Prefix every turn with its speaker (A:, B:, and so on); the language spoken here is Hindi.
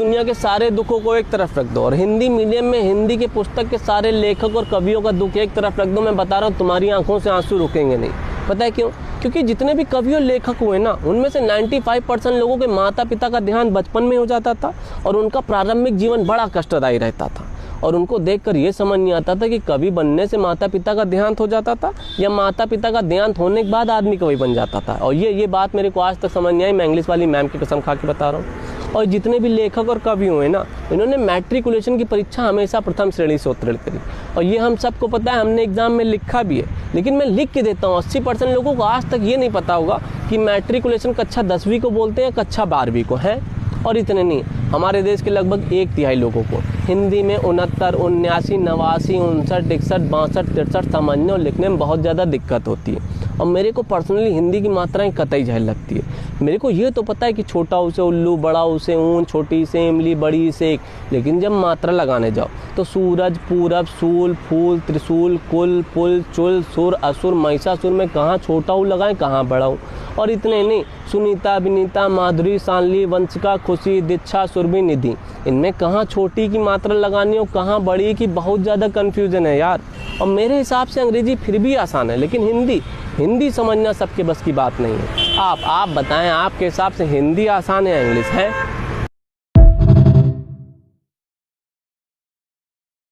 A: दुनिया के सारे दुखों को एक तरफ रख दो और हिंदी मीडियम में हिंदी के पुस्तक के सारे लेखक और कवियों का दुख एक तरफ रख दो, मैं बता रहा हूँ तुम्हारी आंखों से आंसू रुकेंगे नहीं। पता है क्यों? क्योंकि जितने भी कवि और लेखक हुए ना, उनमें से 95% लोगों के माता पिता का देहांत बचपन में हो जाता था और उनका प्रारंभिक जीवन बड़ा कष्टदायी रहता था। और उनको देखकर ये समझ नहीं आता था कि कवि बनने से माता पिता का देहांत हो जाता था या माता पिता का देहांत होने के बाद आदमी कवि बन जाता था। और ये बात मेरे को आज तक समझ नहीं आई, मैं इंग्लिश वाली मैम की कसम खा के बता रहा हूँ। और जितने भी लेखक और कवि हुए ना, इन्होंने मैट्रिकुलेशन की परीक्षा हमेशा प्रथम श्रेणी से उत्तीर्ण करी। और ये हम सबको पता है, हमने एग्जाम में लिखा भी है। लेकिन मैं लिख के देता हूँ, 80% लोगों को आज तक ये नहीं पता होगा कि मैट्रिकुलेशन कक्षा 10वीं को बोलते हैं, कक्षा 12वीं को है। और इतने नहीं, हमारे देश के लगभग 1/3 लोगों को हिंदी में 69, 79, 89, 59, 61, 62, 63 समझने और लिखने में बहुत ज़्यादा दिक्कत होती है। और मेरे को पर्सनली हिंदी की मात्राएं कतई झेल लगती है। मेरे को ये तो पता है कि छोटा उसे उल्लू, बड़ा उसे ऊन, छोटी से इमली, बड़ी से एक, लेकिन जब मात्रा लगाने जाओ तो सूरज, पूरब, सूल, फूल, त्रिशूल, कुल, पुल, चुल, सुर, असुर, महिषासुर में कहाँ छोटा ऊ लगाएं, कहाँ बड़ा ऊ। और इतने नहीं, सुनीता, विनीता, माधुरी, शानली, वंशिका, खुशी, दीक्षा, सुरभि, निधि, इनमें कहाँ छोटी की मात्रा लगानी हो, कहाँ बड़ी की, बहुत ज़्यादा कन्फ्यूजन है यार। और मेरे हिसाब से अंग्रेजी फिर भी आसान है, लेकिन हिंदी समझना सबके बस की बात नहीं है। आप बताएं, आपके हिसाब से हिंदी आसान है या इंग्लिश है?